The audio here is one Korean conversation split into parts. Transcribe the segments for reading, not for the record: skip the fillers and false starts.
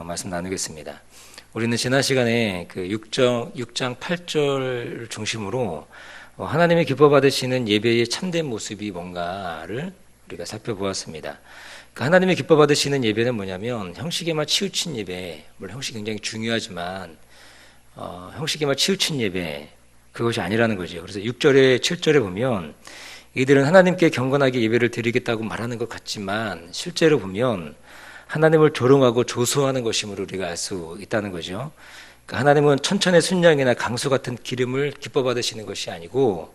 말씀 나누겠습니다. 우리는 지난 시간에 그 6장 8절을 중심으로 하나님이 기뻐 받으시는 예배의 참된 모습이 뭔가를 우리가 살펴보았습니다. 그 하나님이 기뻐 받으시는 예배는 뭐냐면 형식에만 치우친 예배, 물론 형식이 굉장히 중요하지만 형식에만 치우친 예배, 그것이 아니라는 거죠. 그래서 6절에 7절에 보면 이들은 하나님께 경건하게 예배를 드리겠다고 말하는 것 같지만 실제로 보면 하나님을 조롱하고 조소하는 것임을 우리가 알 수 있다는 거죠. 그러니까 하나님은 천천의 순양이나 강수 같은 기름을 기뻐 받으시는 것이 아니고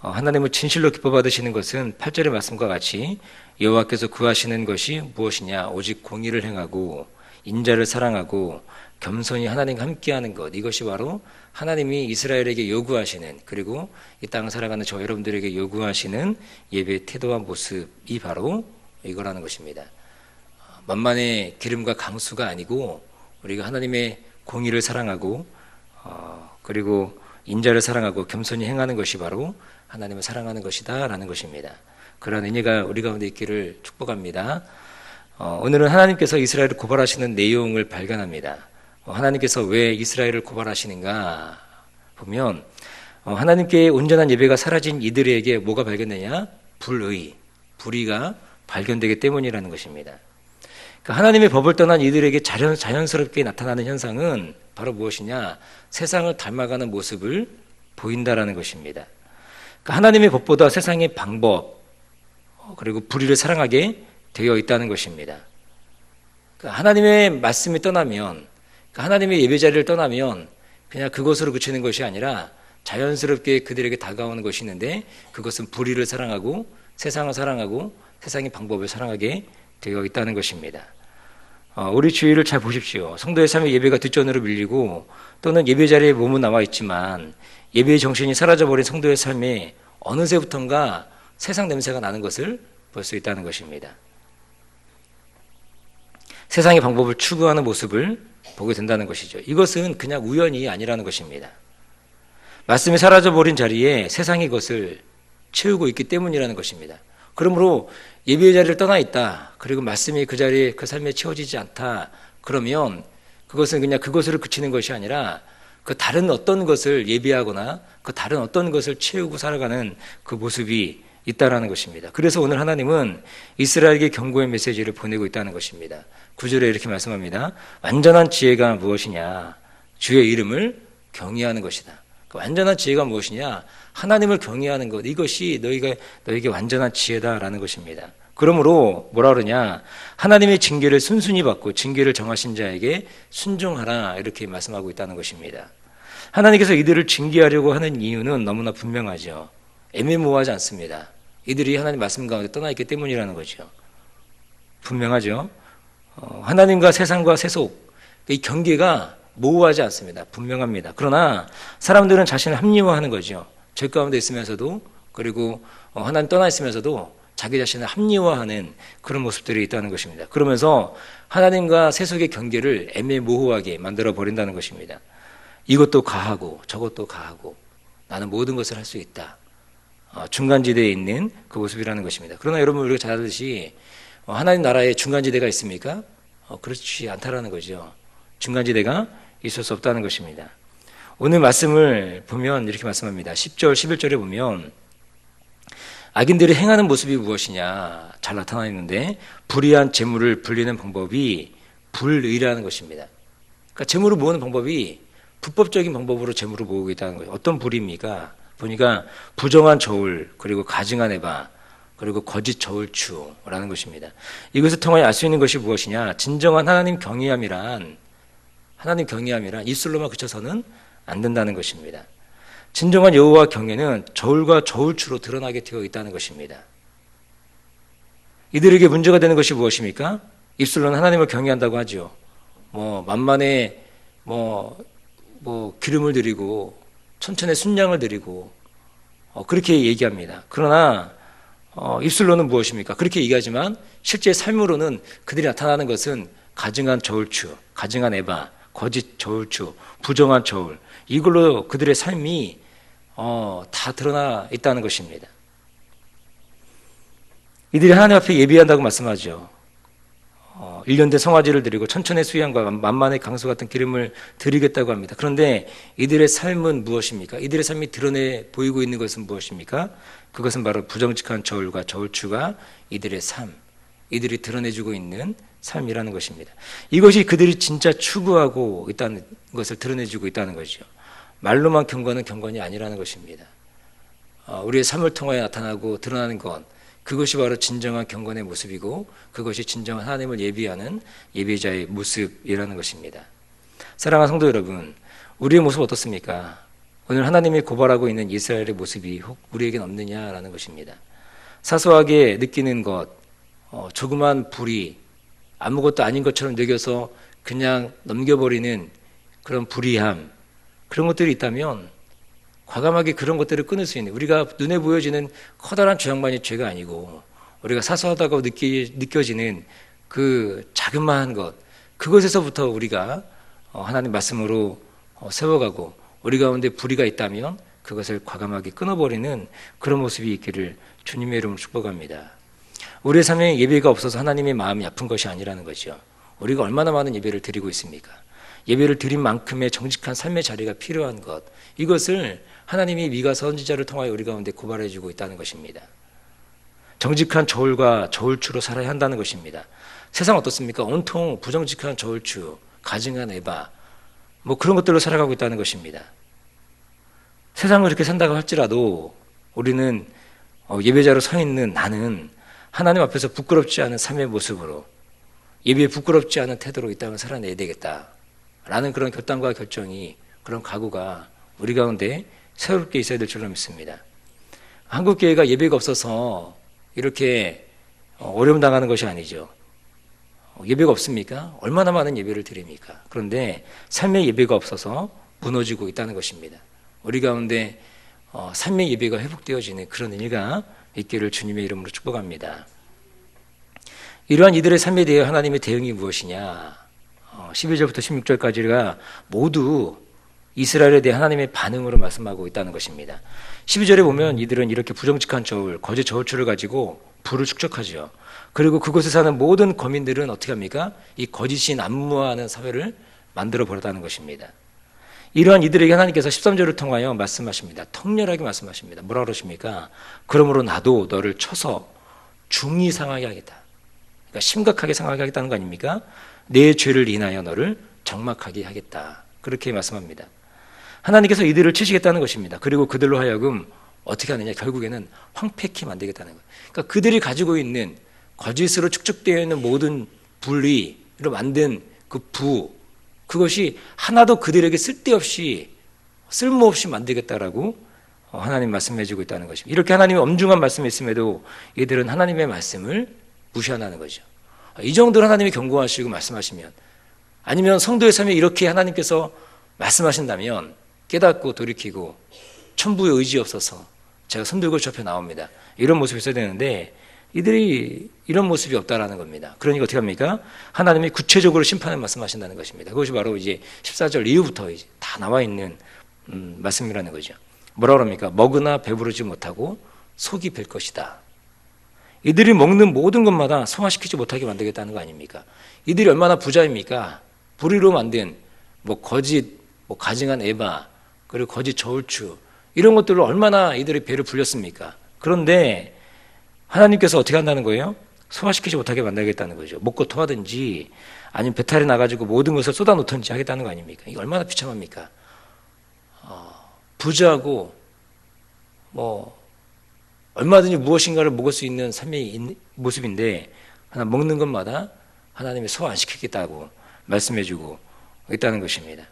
하나님을 진실로 기뻐 받으시는 것은 8절의 말씀과 같이 여호와께서 구하시는 것이 무엇이냐, 오직 공의를 행하고 인자를 사랑하고 겸손히 하나님과 함께하는 것, 이것이 바로 하나님이 이스라엘에게 요구하시는, 그리고 이 땅을 살아가는 저 여러분들에게 요구하시는 예배의 태도와 모습이 바로 이거라는 것입니다. 만만의 기름과 강수가 아니고 우리가 하나님의 공의를 사랑하고 그리고 인자를 사랑하고 겸손히 행하는 것이 바로 하나님을 사랑하는 것이다 라는 것입니다. 그런 의미가 우리 가운데 있기를 축복합니다. 오늘은 하나님께서 이스라엘을 고발하시는 내용을 발견합니다. 하나님께서 왜 이스라엘을 고발하시는가 보면 하나님께 온전한 예배가 사라진 이들에게 뭐가 발견되냐? 불의가 발견되기 때문이라는 것입니다. 하나님의 법을 떠난 이들에게 자연스럽게 나타나는 현상은 바로 무엇이냐? 세상을 닮아가는 모습을 보인다라는 것입니다. 하나님의 법보다 세상의 방법 그리고 불의를 사랑하게 되어 있다는 것입니다. 하나님의 말씀이 떠나면, 하나님의 예배 자리를 떠나면 그냥 그것으로 그치는 것이 아니라 자연스럽게 그들에게 다가오는 것이 있는데 그것은 불의를 사랑하고 세상을 사랑하고 세상의 방법을 사랑하게 되어 있다는 것입니다. 우리 주위를 잘 보십시오. 성도의 삶의 예배가 뒷전으로 밀리고 또는 예배 자리에 몸은 나와 있지만 예배의 정신이 사라져버린 성도의 삶에 어느새부턴가 세상 냄새가 나는 것을 볼 수 있다는 것입니다. 세상의 방법을 추구하는 모습을 보게 된다는 것이죠. 이것은 그냥 우연이 아니라는 것입니다. 말씀이 사라져버린 자리에 세상이 그것을 채우고 있기 때문이라는 것입니다. 그러므로 예배의 자리를 떠나 있다, 그리고 말씀이 그 자리에 그 삶에 채워지지 않다, 그러면 그것은 그냥 그것으로 그치는 것이 아니라 그 다른 어떤 것을 예배하거나 그 다른 어떤 것을 채우고 살아가는 그 모습이 있다라는 것입니다. 그래서 오늘 하나님은 이스라엘에게 경고의 메시지를 보내고 있다는 것입니다. 9절에 이렇게 말씀합니다. 완전한 지혜가 무엇이냐? 주의 이름을 경외하는 것이다. 완전한 지혜가 무엇이냐? 하나님을 경외하는 것, 이것이 너에게 완전한 지혜다라는 것입니다. 그러므로 뭐라 그러냐? 하나님의 징계를 순순히 받고 징계를 정하신 자에게 순종하라, 이렇게 말씀하고 있다는 것입니다. 하나님께서 이들을 징계하려고 하는 이유는 너무나 분명하죠. 애매모호하지 않습니다. 이들이 하나님 말씀 가운데 떠나 있기 때문이라는 거죠. 분명하죠. 하나님과 세상과 세속, 이 경계가 모호하지 않습니다. 분명합니다. 그러나 사람들은 자신을 합리화하는 거죠. 죄 가운데 있으면서도, 그리고 하나님 떠나 있으면서도 자기 자신을 합리화하는 그런 모습들이 있다는 것입니다. 그러면서 하나님과 세속의 경계를 애매모호하게 만들어 버린다는 것입니다. 이것도 가하고 저것도 가하고 나는 모든 것을 할 수 있다. 중간지대에 있는 그 모습이라는 것입니다. 그러나 여러분, 우리가 잘 알듯이 하나님 나라에 중간지대가 있습니까? 그렇지 않다라는 거죠. 중간지대가 있을 수 없다는 것입니다. 오늘 말씀을 보면 이렇게 말씀합니다. 10절, 11절에 보면 악인들이 행하는 모습이 무엇이냐 잘 나타나 있는데, 불의한 재물을 불리는 방법이 불의라는 것입니다. 그러니까 재물을 모으는 방법이 불법적인 방법으로 재물을 모으고 있다는 거예요. 어떤 불의입니까? 보니까 부정한 저울, 그리고 가증한 에바, 그리고 거짓 저울추라는 것입니다. 이것을 통하여 알 수 있는 것이 무엇이냐? 진정한 하나님 경외함이란 입술로만 그쳐서는 안 된다는 것입니다. 진정한 여호와 경외는 저울과 저울추로 드러나게 되어 있다는 것입니다. 이들에게 문제가 되는 것이 무엇입니까? 입술로는 하나님을 경외한다고 하죠. 만만에 기름을 드리고 천천의 순양을 드리고 그렇게 얘기합니다. 그러나 입술로는 무엇입니까? 그렇게 얘기하지만 실제 삶으로는 그들이 나타나는 것은 가증한 저울추, 가증한 에바, 거짓 저울추, 부정한 저울, 이걸로 그들의 삶이 다 드러나 있다는 것입니다. 이들이 하나님 앞에 예배한다고 말씀하죠. 일련된 송아지를 드리고 천천의 수양과 만만의 강수 같은 기름을 드리겠다고 합니다. 그런데 이들의 삶은 무엇입니까? 이들의 삶이 드러내 보이고 있는 것은 무엇입니까? 그것은 바로 부정직한 저울과 저울추가 이들의 삶, 이들이 드러내주고 있는 삶이라는 것입니다. 이것이 그들이 진짜 추구하고 있다는 것을 드러내주고 있다는 것이죠. 말로만 경건은 경건이 아니라는 것입니다. 우리의 삶을 통하여 나타나고 드러나는 것, 그것이 바로 진정한 경건의 모습이고 그것이 진정한 하나님을 예비하는 예배자의 모습이라는 것입니다. 사랑하는 성도 여러분, 우리의 모습 어떻습니까? 오늘 하나님이 고발하고 있는 이스라엘의 모습이 혹 우리에겐 없느냐라는 것입니다. 사소하게 느끼는 것, 조그만 불이 아무것도 아닌 것처럼 여겨서 그냥 넘겨버리는 그런 불의함, 그런 것들이 있다면 과감하게 그런 것들을 끊을 수 있는, 우리가 눈에 보여지는 커다란 죄악만이 죄가 아니고 우리가 사소하다고 느껴지는 그 자그마한 것, 그것에서부터 우리가 하나님 말씀으로 세워가고 우리 가운데 불의가 있다면 그것을 과감하게 끊어버리는 그런 모습이 있기를 주님의 이름으로 축복합니다. 우리의 삶에 예배가 없어서 하나님의 마음이 아픈 것이 아니라는 거죠. 우리가 얼마나 많은 예배를 드리고 있습니까? 예배를 드린 만큼의 정직한 삶의 자리가 필요한 것, 이것을 하나님이 미가 선지자를 통하여 우리 가운데 고발해주고 있다는 것입니다. 정직한 저울과 저울추로 살아야 한다는 것입니다. 세상 어떻습니까? 온통 부정직한 저울추, 가증한 에바, 뭐 그런 것들로 살아가고 있다는 것입니다. 세상을 그렇게 산다고 할지라도 우리는 예배자로 서 있는 나는 하나님 앞에서 부끄럽지 않은 삶의 모습으로, 예배에 부끄럽지 않은 태도로 이 땅을 살아내야 되겠다라는 그런 결단과 결정이, 그런 각오가 우리 가운데 새롭게 있어야 될 줄로 믿습니다. 한국교회가 예배가 없어서 이렇게 어려움 당하는 것이 아니죠. 예배가 없습니까? 얼마나 많은 예배를 드립니까? 그런데 삶의 예배가 없어서 무너지고 있다는 것입니다. 우리 가운데 삶의 예배가 회복되어지는 그런 일가 있기를 주님의 이름으로 축복합니다. 이러한 이들의 삶에 대해 하나님의 대응이 무엇이냐? 12절부터 16절까지가 모두 이스라엘에 대해 하나님의 반응으로 말씀하고 있다는 것입니다. 12절에 보면 이들은 이렇게 부정직한 저울, 거짓 저울추를 가지고 불을 축적하죠. 그리고 그곳에 사는 모든 거민들은 어떻게 합니까? 이 거짓이 난무하는 사회를 만들어 버렸다는 것입니다. 이러한 이들에게 하나님께서 13절을 통하여 말씀하십니다. 통렬하게 말씀하십니다. 뭐라 그러십니까? 그러므로 나도 너를 쳐서 중히 상하게 하겠다. 그러니까 심각하게 상하게 하겠다는 거 아닙니까? 내 죄를 인하여 너를 적막하게 하겠다. 그렇게 말씀합니다. 하나님께서 이들을 치시겠다는 것입니다. 그리고 그들로 하여금 어떻게 하느냐? 결국에는 황폐케 만들겠다는 거예요. 그러니까 그들이 가지고 있는 거짓으로 축적되어 있는 모든 분리로 만든 그 그것이 하나도 그들에게 쓸모없이 만들겠다라고 하나님 말씀해주고 있다는 것입니다. 이렇게 하나님의 엄중한 말씀이 있음에도 이들은 하나님의 말씀을 무시한다는 거죠. 이 정도로 하나님이 경고하시고 말씀하시면, 아니면 성도의 삶에 이렇게 하나님께서 말씀하신다면 깨닫고 돌이키고 천부의 의지 없어서 제가 손들고 저 앞에 나옵니다, 이런 모습이 있어야 되는데 이들이 이런 모습이 없다라는 겁니다. 그러니까 어떻게 합니까? 하나님이 구체적으로 심판을 말씀하신다는 것입니다. 그것이 바로 이제 14절 이후부터 이제 다 나와 있는 말씀이라는 거죠. 뭐라 그럽니까? 먹으나 배부르지 못하고 속이 뵐 것이다. 이들이 먹는 모든 것마다 소화시키지 못하게 만들겠다는 거 아닙니까? 이들이 얼마나 부자입니까? 불의로 만든 거짓, 가증한 에바, 그리고 거짓 저울추, 이런 것들로 얼마나 이들의 배를 불렸습니까? 그런데 하나님께서 어떻게 한다는 거예요? 소화시키지 못하게 만들겠다는 거죠. 먹고 토하든지 아니면 배탈이 나가지고 모든 것을 쏟아놓든지 하겠다는 거 아닙니까? 이게 얼마나 비참합니까? 부자하고 얼마든지 무엇인가를 먹을 수 있는 삶의 모습인데 먹는 것마다 하나님이 소화 안 시키겠다고 말씀해주고 있다는 것입니다.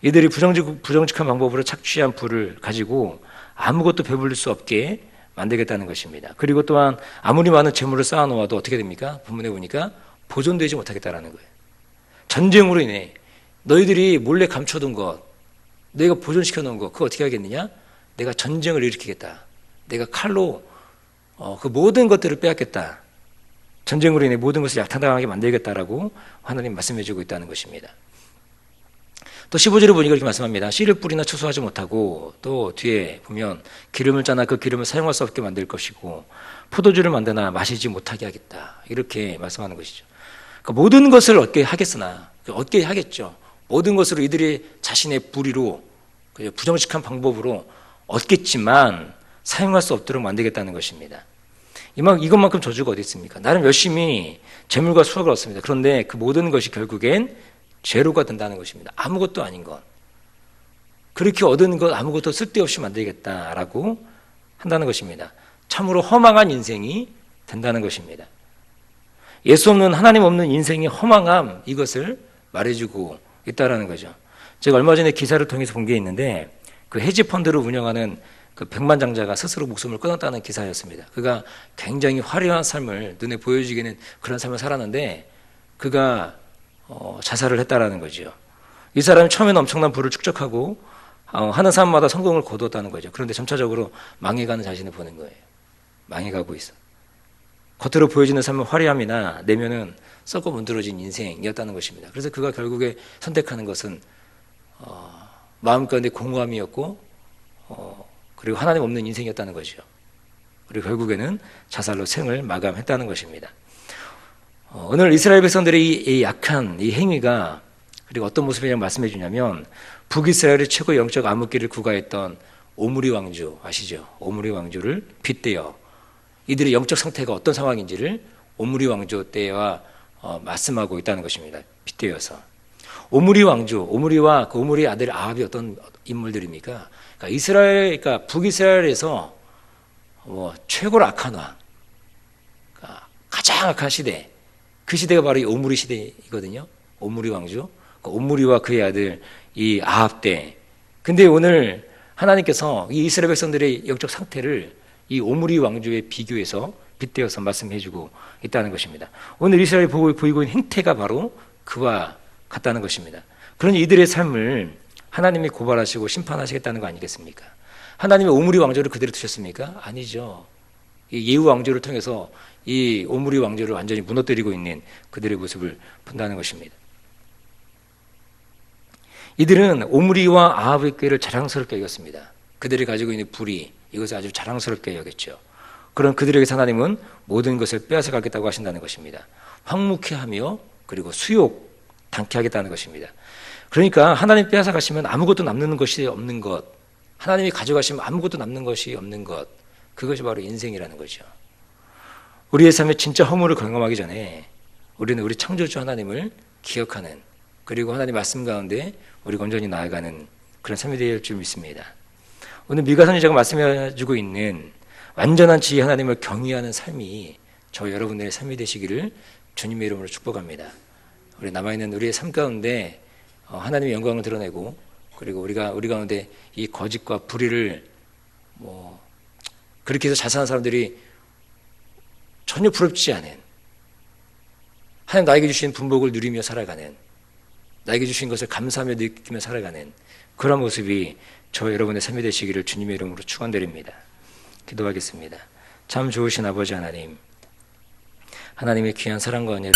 이들이 부정직한 방법으로 착취한 불을 가지고 아무것도 배불릴 수 없게 만들겠다는 것입니다. 그리고 또한 아무리 많은 재물을 쌓아놓아도 어떻게 됩니까? 본문에 보니까 보존되지 못하겠다라는 거예요. 전쟁으로 인해 너희들이 몰래 감춰둔 것, 내가 보존시켜 놓은 것, 그거 어떻게 하겠느냐? 내가 전쟁을 일으키겠다. 내가 칼로 그 모든 것들을 빼앗겠다. 전쟁으로 인해 모든 것을 약탈당하게 만들겠다라고 하나님 말씀해주고 있다는 것입니다. 또 15절에 보니까 이렇게 말씀합니다. 씨를 뿌리나 추수하지 못하고, 또 뒤에 보면 기름을 짜나 그 기름을 사용할 수 없게 만들 것이고, 포도주를 만드나 마시지 못하게 하겠다. 이렇게 말씀하는 것이죠. 그러니까 모든 것을 얻게 하겠으나, 얻게 하겠죠. 모든 것으로 이들이 자신의 불의로, 부정직한 방법으로 얻겠지만 사용할 수 없도록 만들겠다는 것입니다. 이것만큼 저주가 어디 있습니까? 나름 열심히 재물과 수확을 얻습니다. 그런데 그 모든 것이 결국엔 죄로가 된다는 것입니다. 아무것도 아닌 것. 그렇게 얻은 것 아무것도 쓸데없이 만들겠다라고 한다는 것입니다. 참으로 허망한 인생이 된다는 것입니다. 예수 없는, 하나님 없는 인생의 허망함, 이것을 말해주고 있다라는 거죠. 제가 얼마 전에 기사를 통해서 본 게 있는데, 그 헤지펀드를 운영하는 그 백만장자가 스스로 목숨을 끊었다는 기사였습니다. 그가 굉장히 화려한 삶을, 눈에 보여지기는 그런 삶을 살았는데 그가 자살을 했다라는 거죠. 이 사람이 처음에는 엄청난 부를 축적하고 하는 사람마다 성공을 거두었다는 거죠. 그런데 점차적으로 망해가는 자신을 보는 거예요. 망해가고 있어. 겉으로 보여지는 삶은 화려함이나 내면은 썩어 문드러진 인생이었다는 것입니다. 그래서 그가 결국에 선택하는 것은 마음 가운데 공허함이었고 그리고 하나님 없는 인생이었다는 거죠. 그리고 결국에는 자살로 생을 마감했다는 것입니다. 오늘 이스라엘 백성들의 이 약한 이 행위가 그리고 어떤 모습이냐고 말씀해 주냐면, 북이스라엘의 최고 영적 암흑기를 구가했던 오므리 왕조 아시죠? 오므리 왕조를 빗대어 이들의 영적 상태가 어떤 상황인지를 오므리 왕조 때와 말씀하고 있다는 것입니다. 빗대어서. 오므리 왕조, 오므리와 그 오므리 아들 아합이 어떤 인물들입니까? 그러니까 북이스라엘에서 최고로 악한 왕, 그러니까 가장 악한 시대, 그 시대가 바로 이 오므리 시대이거든요. 오므리 왕조, 오므리와 그의 아들 이 아합 때. 근데 오늘 하나님께서 이 이스라엘 백성들의 영적 상태를 이 오므리 왕조에 비교해서 빗대어서 말씀해주고 있다는 것입니다. 오늘 이스라엘이 보이고 있는 행태가 바로 그와 같다는 것입니다. 그러니 이들의 삶을 하나님이 고발하시고 심판하시겠다는 거 아니겠습니까? 하나님이 오므리 왕조를 그대로 두셨습니까? 아니죠. 이 예후 왕조를 통해서 이 오므리 왕조를 완전히 무너뜨리고 있는 그들의 모습을 본다는 것입니다. 이들은 오므리와 아합의 꾀를 자랑스럽게 여겼습니다. 그들이 가지고 있는 불의, 이것을 아주 자랑스럽게 여겼죠. 그런 그들에게서 하나님은 모든 것을 빼앗아가겠다고 하신다는 것입니다. 황무케 하며 그리고 수욕 당케 하겠다는 것입니다. 그러니까 하나님 빼앗아가시면 아무것도 남는 것이 없는 것, 하나님이 가져가시면 아무것도 남는 것이 없는 것, 그것이 바로 인생이라는 거죠. 우리의 삶에 진짜 허물을 경험하기 전에 우리는 우리 창조주 하나님을 기억하는, 그리고 하나님 말씀 가운데 우리가 온전히 나아가는 그런 삶이 되어야 할 줄 믿습니다. 오늘 미가 선지자가 말씀해주고 있는 완전한 지혜 하나님을 경외하는 삶이 저 여러분들의 삶이 되시기를 주님의 이름으로 축복합니다. 우리 남아있는 우리의 삶 가운데 하나님의 영광을 드러내고, 그리고 우리 가운데 이 거짓과 불의를 그렇게 해서 잘 사는 사람들이 전혀 부럽지 않은, 하나님 나에게 주신 분복을 누리며 살아가는, 나에게 주신 것을 감사하며 느끼며 살아가는 그런 모습이 저 여러분의 삶이 되시기를 주님의 이름으로 축원드립니다. 기도하겠습니다. 참 좋으신 아버지 하나님, 하나님의 귀한 사랑과 은혜를